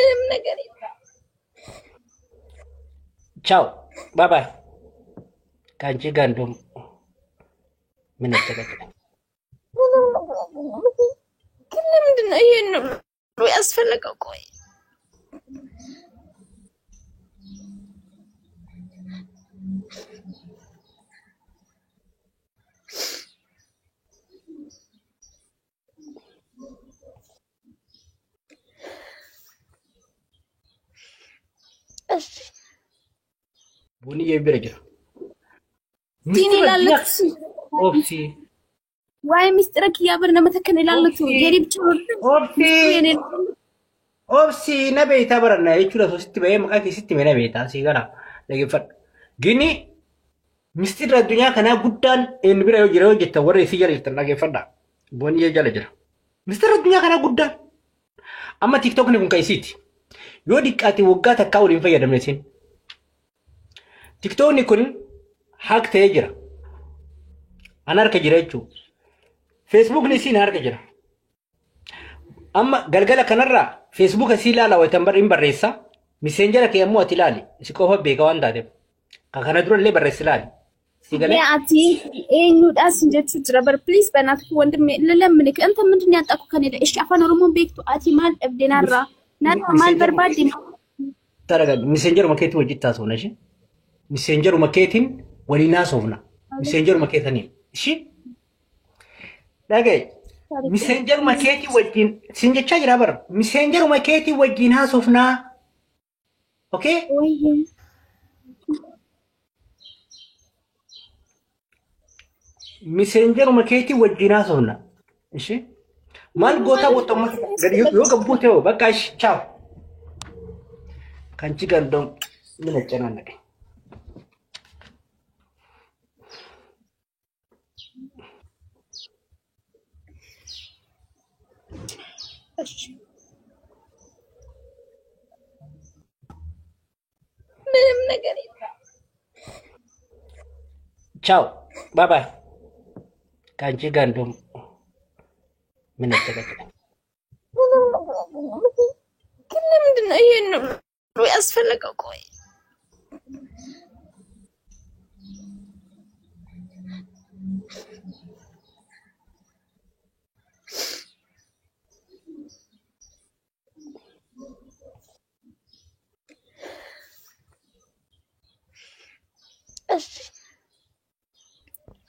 ምንም ነገር የለም። ቻው ባይ ባይ። ካንቺ ጋር እንደውም ምን ተከተለ ግን ለምንድን ነው ይሄን ሁሉ ያስፈለገው? ቆይ እሺ ቡኒ የቢረጅ ዲኒ ላለክስ ኦፕሲ ዋይ ሚስጥረክ ያበርነ መተከነ ላለቱ የኔ ብቻ ኦፕሲ ኦፕሲ ነቤታ በረና ይቹላ ሶስት በየ መቃቂ ሲት ነቤታ ሲገራ ለገፈት ግኒ ሚስጥር አዱኛ ከና ጉዳን እንብራ ይጅራው ጀተ ወረ ሲጀር ይተናገፈዳ ቡኒ የጀለ ጀራ ሚስጥር አዱኛ ከና ጉዳን አማ ቲክቶክ ነው ከይሲት ዮዲቃቲ ወጋ ተካው ሊፈየደምነሲን ቲክቶክ ንኩን ሀቅ ተጅራ አናርከ ጅራቹ ፌስቡክ ንሲን አርከ ጅራ አማ ገልገለ ከነራ ፌስቡክ ሲላላ ወይ ተንበር ኢምበሬሳ ሚሴንጀር ከየሙ አትላሊ ሲቆፈ ቤጋዋን ዳደ ከከነ ድሮ ለይ በረስላሊ ሲገለ ያቲ ኤኙ ዳስ እንጀቹ ድረበር ፕሊዝ በእናትህ ወንድሜ ለለምንክ አንተ ምንድን ያጣቁ ከኔ እሺ አፋን ኦሮሞ ቤክቱ አቲ ማል እብደናራ ናና ማል በርባዲ ተረጋ ሚሴንጀር መከቲ ወጅታ ሶነሽ ሚሴንጀር መከቲን ወሊና ሶፍና ሚሴንጀር መከተኒ እሺ ዳገ ሚሴንጀር መከቲ ወጂን ሲንጀቻ ይራበር ሚሴንጀር መከቲ ወጂና ሶፍና ኦኬ ወይ ሚሴንጀር መከቲ ወጂና ሶፍና እሺ ማል ጎታ ወጣማ ገዲዮ ገቡቴው በቃ እሺ ቻው ካንቺ ጋር እንደውም ምን አጨናነቀኝ ምንም ነገር የለም። ቻው ባይ ባይ። ካንቺ ጋር እንደውም ምን ተከተለ ግን ለምንድን ነው ይሄን ሁሉ ያስፈለገው? ቆይ እሺ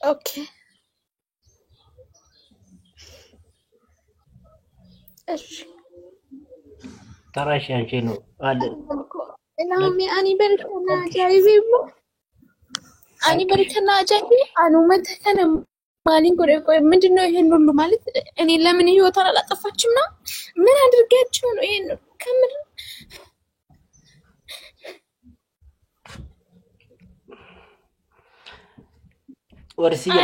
ኦኬ እሺ ተራሽ አንቺ ነው አለ እናም ያኒ በርከና ጃይቤ አኒ በርከና ጃይቤ አኑ መተከነ ማሊን ጎሬ ቆይ ምንድነው ይሄን ሁሉ ማለት እኔ ለምን ህይወቷን አላጠፋችም ነው ምን አድርጋችሁ ነው ይሄን ከምር ወርሲያ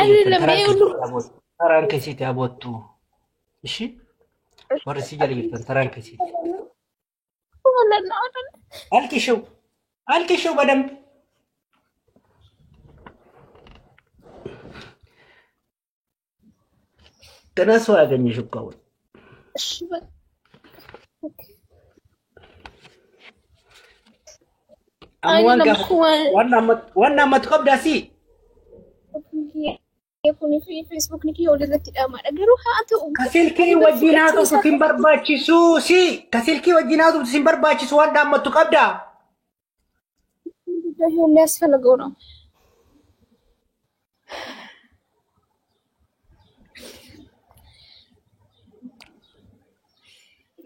ተራንከሲት ያቦቱ እሺ ወርሲያ ለይተን ተራንከሲት ወላና አይደል አልኪሽው በደንብ ተነሱ ያገኘሽ እኮ እሺ ዋና መጥቆብ ዳሲ يكون في فيسبوك نكي ولدت الأمان أجروها أنت كسلكي وجيناتو سيمبر باتشي سوسي كسلكي وجيناتو سيمبر باتشي سوان دام متقبدا هي الناس فلقونا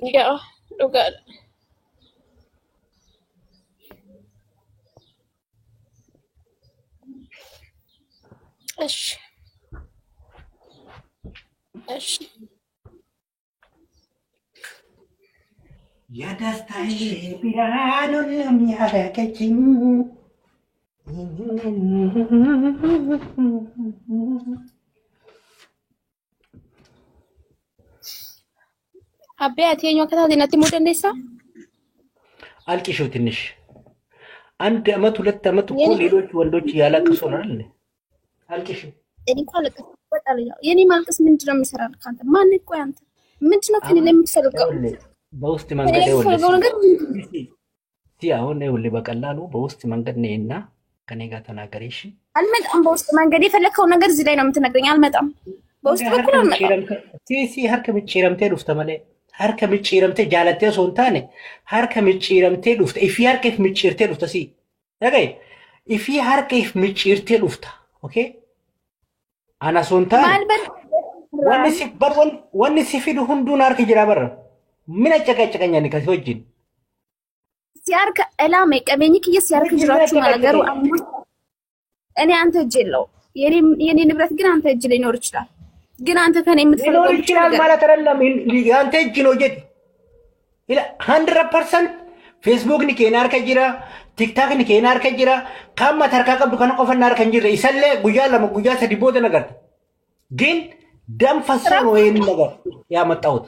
يا لو قال ايش ايش يا دستاي بيرانون يا كاتين أبي أتيني وقتها دي نتي مودن ديسا አልቂሽው ትንሽ አንድ አመት ሁለት አመት እኮ ሌሎች ወንዶች ያላቅሱናል አልቂሽው እኔ ካልከ በጣም ያው የኔ ማልቀስ ምንድነው የሚሰራል ካንተ ማን እኮ ያንተ ምንድነው ከኔ ለምትፈልገው በውስጥ መንገድ ይኸውልህ የፈለገው ነገር አሁን ይኸውልህ በቀላሉ በውስጥ መንገድ ነይና ከኔ ጋር ተናገሪ እሺ። አልመጣም። በውስጥ መንገድ የፈለከው ነገር እዚህ ላይ ነው የምትነግረኝ። አልመጣም። በውስጥ በኩል አልመጣም። harka micciiramtee dhufta malee harka micciiramtee jaalattee osoo hin taane harka micciiramtee dhufta ifii harka if micciirtee dhufta si dhagaye ifii harka if micciirtee dhufta okay ana osoo hin taane wanni si fidu hunduun harka jira barra mina caqacaqanyani kasi wajjin ሲያርክ እላም ቀበኝ ከየስ ያርክ ጅራችሁ ማለገሩ እኔ አንተ እጅ የለው የኔ ንብረት ግን አንተ እጅ ላይ ኖር ይችላል። ግን አንተ ከኔ የምትፈልገው ይችላል ማለት አይደለም። አንተ እጅ ነው ጀት ኢላ 100% ፌስቡክ ኒ ኬናር ከጅራ ቲክታክ ኒ ኬናር ከጅራ ካማ ተርካ ቀብዱ ከነ ቆፈናር ከንጅራ ይሰለ ጉያ ለመጉያ ሰዲቦተ ነገር ግን ደም ፈሶ ነው ይሄን ነገር ያመጣሁት።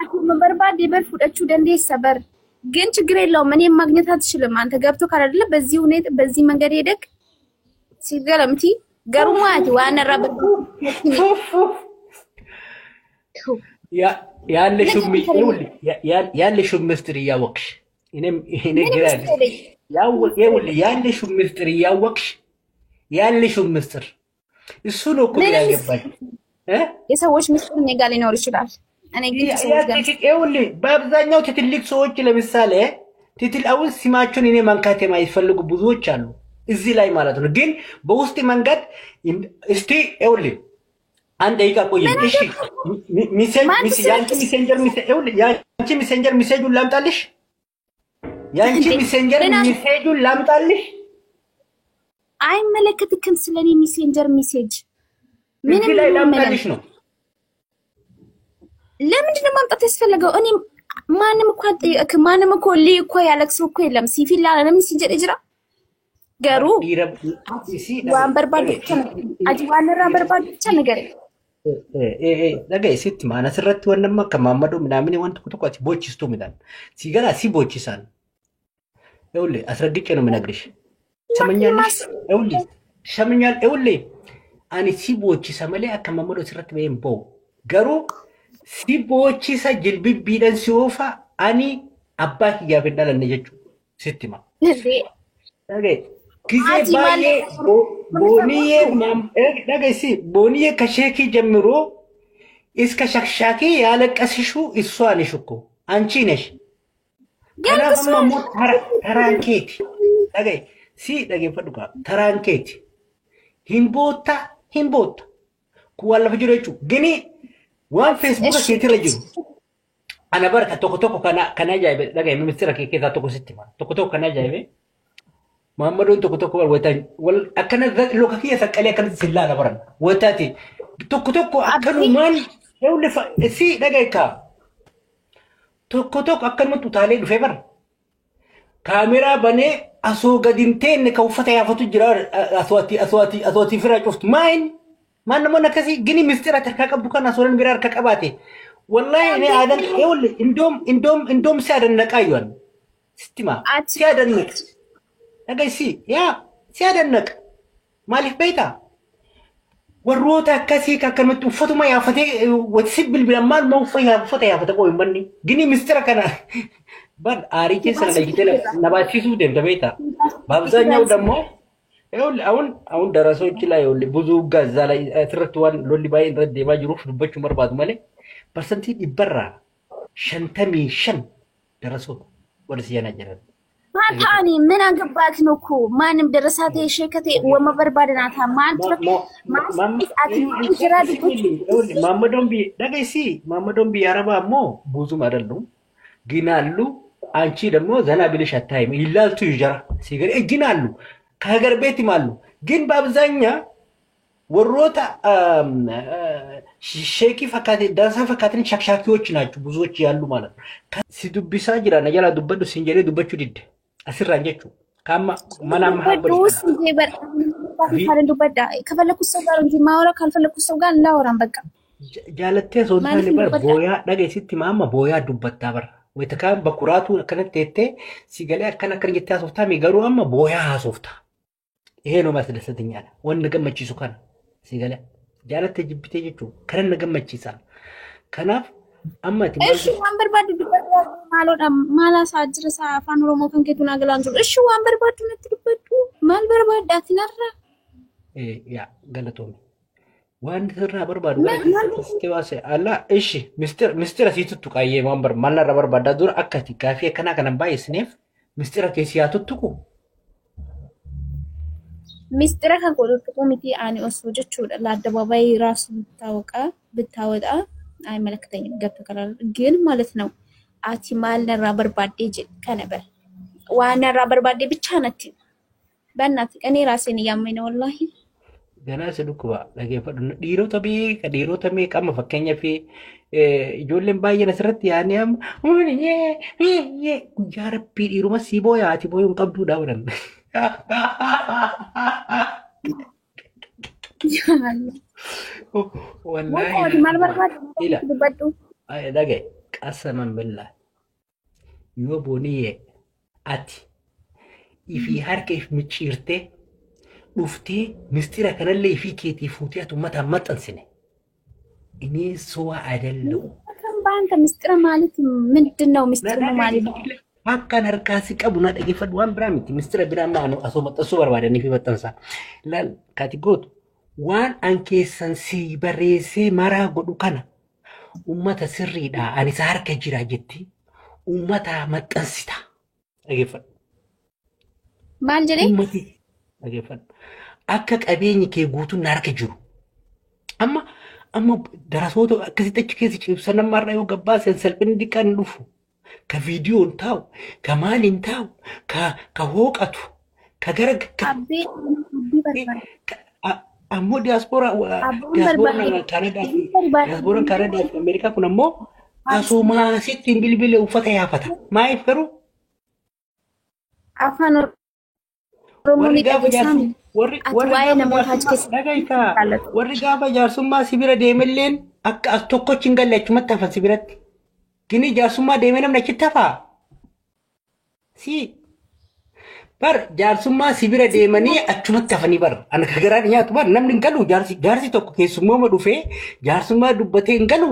አሁን በርባድ ይበር ፉደቹ ደንዴ ሰበር ግን ችግር የለውም። እኔም ማግኘት አትችልም። አንተ ገብቶ ካላደለ በዚህ ሁኔታ በዚህ መንገድ ሄደክ ሲገለምቲ ገሩማት ዋና ረብ ያለሽው ምስጢር እያወቅሽ እኔ ግራ ያለሽው ምስጢር እያወቅሽ ያለሽው ምስጢር እሱ ነው እኮ ያገባኝ የሰዎች ምስጢር እኔ ጋር ሊኖር ይችላል። እኔ ግን ይኸውልህ በአብዛኛው ትልልቅ ሰዎች ለምሳሌ አሁን ስማቸውን እኔ መንካት የማይፈልጉ ብዙዎች አሉ እዚህ ላይ ማለት ነው። ግን በውስጥ መንገድ እስቲ ይኸውልህ አንድ ደቂቃ ቆይ እሺ ያንቺ ሜሴንጀር ሜሴጁን ላምጣልሽ ያንቺ ሜሴንጀር ሜሴጁን ላምጣልሽ አይመለከትክም ስለኔ ሜሴንጀር ሜሴጅ ምን ላይ ላምጣልሽ ነው ለምንድን ነው ማምጣት ያስፈልገው? እኔ ማንም እኮ እኮ ያለቅስ እኮ የለም ሲፊላ ለምን ሲጀር እጅራ ገሩ ወንበርባድ ወንበርባድ ብቻ ነገር ነገ ሲት ማነስረት ወንማ ከማመዶ ምናምን ወንት ቁጥቋጥ ቦችስቱ ምዳን ሲገራ ሲቦችሳን ይኸውልህ አስረግጬ ነው የምነግርሽ። ሰመኛለሽ ይኸውልህ አኒ ሲቦችሳ መለ አከማመዶ ስረት በየምቦ ገሩ ሲቦችሳ ጅልቢቢደን ሲወፋ አኒ አባክ ያፈዳል እንደጀቹ ሲትማ ነገ ጊዜ ባዬ ቦኒዬ ነገ ቦኒዬ ከሼኪ ጀምሮ እስከ ሸክሻኪ ያለቀስሹ እሷ ነሽ እኮ አንቺ ነሽ። ከናማ ተራንኬት ነገ ነገ ፈዱካ ተራንኬት ሂምቦታ ኩዋላ ፍጅሮቹ ግኒ ዋን ፌስቡክ ከትረጁ አና በርካ ቶኮ ከና ጃይበ ነገ ሚምስትራ ከኬታ ቶኮ ሲትማ ቶኮ ከና ጃይበ ማመዶን ቶኮ ወል አከነ ሎካኪያ ሰቀለ ከነ ሲላ ነበረን ወታቲ ቶኮ አከኑ ማን ይውልፋ እሲ ነገይካ ቶኮ አከኑ ቱታሌ ዱፌበር ካሜራ በኔ አሶ ገዲንቴን ከውፈታ ያፈቱ ጅራ አስዋቲ ፍራ ጩፍት ማን ሞነ ከሲ ግኒ ምስጢራ ተካቀቡ ከና ሶለን ቢራር ከቀባቴ ወላሂ እኔ አደን ይውል እንደም ሲያደነቃዩን ስቲማ ሲያደነቅ ነገሲ ያ ሲያደነቅ ማሊፍ ቤታ ወሮታ ከሲ ከከመጡ ፈቱማ ያፈቴ ወትስብል ብለማል መውፈያ ፈታ ያፈተ ቆይ ማኒ ግኒ ምስጢራ ከና ባል አሪኬ ስለለይተለ ነባሲሱ ደምደቤታ በአብዛኛው ደግሞ ይኸውልህ አሁን ደረሶች ላይ ይኸውልህ ብዙ ጋዛ ላይ ትርትዋን ሎሊ ባይ ረድ የማጅሩፍ ዱበቹ መርባቱ ማለት ፐርሰንት ይበራ ሸንተሚ ሸን ደረሶ ወደ ሲያናጀራል ማታኒ ምን አገባት ነው እኮ ማንም ደረሳቴ ሸከቴ ወመበርባድናታ ማመዶምቢ ያረባሞ ብዙም አይደሉም ግን አሉ። አንቺ ደግሞ ዘና ብለሽ አታይም ይላልቱ ይጀራ ሲገር ግን አሉ ከሀገር ቤትም አሉ። ግን በአብዛኛው ወሮታ ሼኪ ፈካቴ ዳንሳ ፈካቴን ሻክሻኪዎች ናቸው ብዙዎች ያሉ ማለት ነው። ሲዱቢሳ ጅራ ነጃላ ዱበዱ ሲንጀሬ ዱበቹ ዲድ አስራንጀቹ ካማ ማናማ ዱስ ይበር ካለን ዱበዳ ከፈለኩ ሰው ጋር እንጂ ማወራ ካልፈለኩ ሰው ጋር ላወራም በቃ ጃለቴ ሶንታኒ በር ቦያ ነገ ሲቲ ማማ ቦያ ዱበታ በር ወይተካም በኩራቱ ከነቴቴ ሲገለ አከና ከርየታ ሶፍታ ሚገሩ አማ ቦያ ሶፍታ ይሄ ነው ማስደሰተኛል ወንድ ገመቺሱ ካን ሲገለ ጃለተ ጅብቴ ጀቹ ከነን ገመቺሳ ከናፍ አማቲ እሺ ወንበር ባድ ዱበዳ maala saajira sa afaan oromoo kan keetu naa galaan jiru ishi waan barbaaddu natti dubbadhu maal barbaaddaati narra yaa galatoome waan sirraa barbaadu gara waase alla ishi mistira siituttu qayyee waan maal narra barbaaddaa dura akkati gaafii akkanaa kanan baay'isneef mistira keessi yaa tuttuqu mistira kan godhutu miti ani osoo jechuudha laaddabaabaayii raasu bittaawqa ay malaktanya ገብቶ ካላል ግን ማለት ነው አቲ ማል ነራ በርባዴ ከነ በል ዋና ነራ በርባዴ ብቻ ነች በእናት እኔ ራሴን ያመኝ ነው ወላሂ ገና ስልኩባ ለገፈዱ ዲሮታ ሜ ቀመ ፈከኛ ፊ ijoolleen baay'een asirratti yaani'am guyyaa rabbii dhiiruma sii booya ati booyuun qabduudha wadan wallahi maal barbaadu dubbadhu dhagaye qasaman billah yoo booniyye ati ifii harka if micciirtee dhuftee mistira kanallee ifii keetii fuutee ati ummataan maxxansine inni suwa adallu kan baanka mistira ማለት ምንድነው ሚስጥሩ ማለት akkan harkaasi qabu na dhaggeeffadhu waan biraa miti mistira biraa maanu asoo maxxansuu barbaadanii fi maxxansaa laal kaati gootu waan an keessan si barreessee maraa godhu kana ummata sirriidha ani isa harka jira jetti ummata maxxansita dhaggeeffadhu maal jedhee ummati dhaggeeffadhu akka qabeenyi kee guutuun na harka jiru amma darasoota akkasitti achi keessa cibsan namarraa yoo gabbaasan salphinni diqqaan dhufu ka viidiyoon taa'u ka maaliin taa'u ka hooqatu ka gara ammoo diyaaspooraan Kaanadaa fi Ameerikaa kun ammoo asumaa sittiin bilbile uffata yaafata maaliif garuu afaan oromoo ni dhageessami warri gaafa jaarsummaa sibira deemelleen akka as tokkochi hin galle achumatti hafan sibiratti gini jaarsummaa deemee namni achitti hafaa si bar jaarsummaa sibira deemanii achumatti hafanii bar ana kagaraan nyaatu bar namni hin galu jaarsi tokko keessummaa dhufee jaarsummaa dubbatee hin galu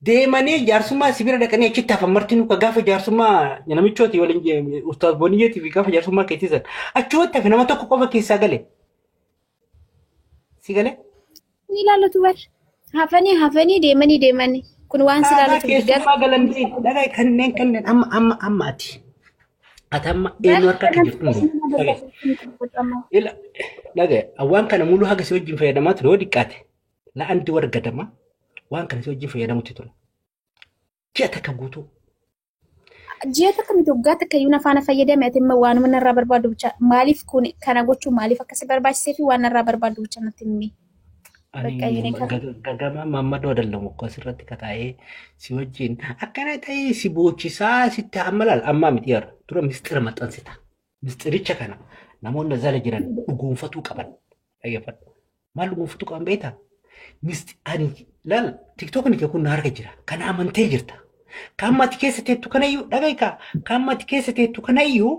deemanii jaarsummaa sibira dhaqanii achitti hafan martinuu ka gaafa jaarsummaa namichooti waliin ustaaz Boniyyeetii fi gaafa jaarsummaa keetisan achumatti hafe nama tokko qofa keessaa gale si gale ni ilaalatu bar hafanii deemanii kun waan silaalatu keessummaa galamtii dhagaa kanneen amma ati amma eenyu harka akka jirtu dhagaa waan kana muluu haga si wajjin fayyadamaa ture yoo diqqaate la'anti wargadama waan kana si wajjin fayyadamutti ture ji'a takka guutuu ji'a takka miti waggaa takka iyyuu nafaana fayyadame ati immoo waanuma narraa barbaadu bicha maaliif kun kana gochuun maaliif akkasi barbaachisee fi waan narraa barbaadu bicha natti himi gagama mammadoo dallamu ko asirratti kataa'ee si wajjin akkana ta'ee si boochisaa sitti ammalal ammaa miti yar dura mistira maxxansita mistiricha kana namoonni zala jiran dhugoonfatuu qaban dhaggeeffadhu maal dhugoonfatuu qaban beektaa ani laal tiktookni kee kun na harka jira kana amantee jirta kammati keessa teettu kanayyuu dhagayka kammati keessa teettu kanayyuu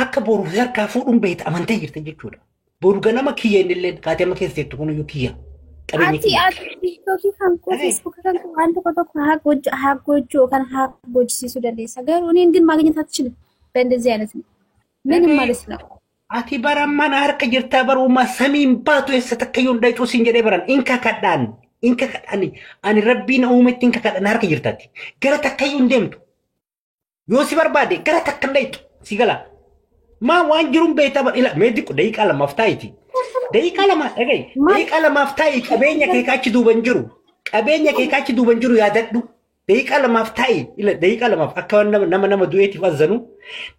akka boru harkaa fuudhuun beekta amantee jirta jechuudha boru ganama kiyya innillee kaatee amma keessa teettu kunuyyuu kiyya ati tiktokii kan koo feesbuukii kan koo waan tokko haa gochuu kan haa gochisiisuu dandeessa garuu እኔን ግን ማግኘት አትችልም በእንደዚህ አይነት ነው ምንም ማለት ነው ati baramman harka jirta baruma samiin baatu eessa takkayyuu hundayxuu siin jedhee baran inka kadhaan ani rabbiin uumetti inka kadhaan harka jirtaati gara takkayyuu hin deemtu yoo si barbaade gara takka hundayxu si gala maa waan jiruun beektaa bar ila mee diqqu daqiiqaa lamaaf taa'iti daqiiqaa lamaaf taa'i qabeenya kee kaachi duuban jiru yaadadhu daqiiqaa lamaaf taa'i ila daqiiqaa lamaaf akka nama du'eetiif azzanu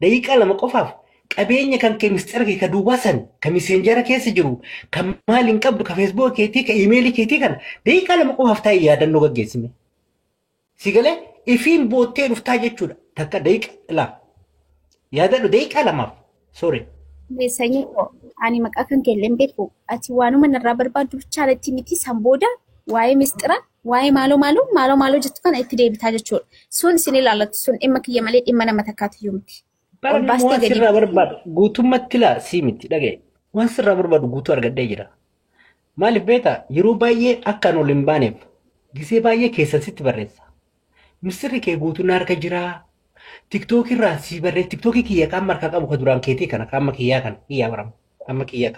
daqiiqaa lama qofaaf qabeenya kan kee mistira kee ka duubasan ka messenjera keessa jiru ka maaliin qabdu ka feesbuuk keetii ka iimeelii keetii kana daqiiqaa lama qofaaf taa'ii yaadannoo gaggeessime si galee ifiin boottee dhuftaa jechuudha takka daqiiqaa yaadadhu daqiiqaa lamaaf sorry beesanii koo ani maqaa kan keelleen beeku ati waanuma narraa barbaaddu bicha alatti miti san booda waa'ee mistira waa'ee maaloo jettu kana itti deebitaa jechuudha sun isin ilaallatu sun dhimma kiyya malee dhimma nama takkaatiyyuu miti waan sirraa barbaadu guutummatti laa sii miti dhagaye waan sirraa barbaadu guutuu argadhee jira maaliif beektaa yeroo baay'ee akkaan ol hin baaneef gisee baay'ee keessan sitti barreessa misirri kee guutuun harka jira TikTok irraa si barree TikTok kiyya kan markaa qabu ka duraan keetii kana kan amma kiyyaa kana kiyyaa baramu. Amma kiyyaa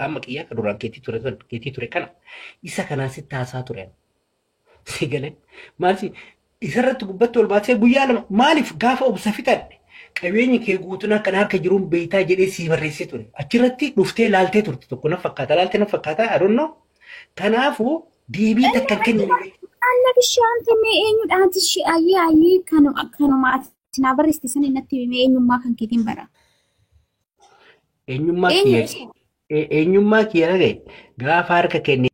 ka duraan keetii ture kana isa kanaan si taasaa ture. Si galee maali isarratti gubbatti ol baasee guyyaa lama maaliif gaafa obsa fixadhe qabeenyi kee guutuun akka harka jiruun beeytaa jedhee si barreessee ture. Achirratti dhuftee laaltee turte tokko na fakkaata laaltee na fakkaata I don't know. Kanaafuu deebii takka kennu. Anna bishaan mee eenyudhaati ishee ayyee kanuma ati na barreessite sana innatti mee eenyummaa kan keetiin bara. Eenyummaa kiyya dhagaye gaafa harka kennee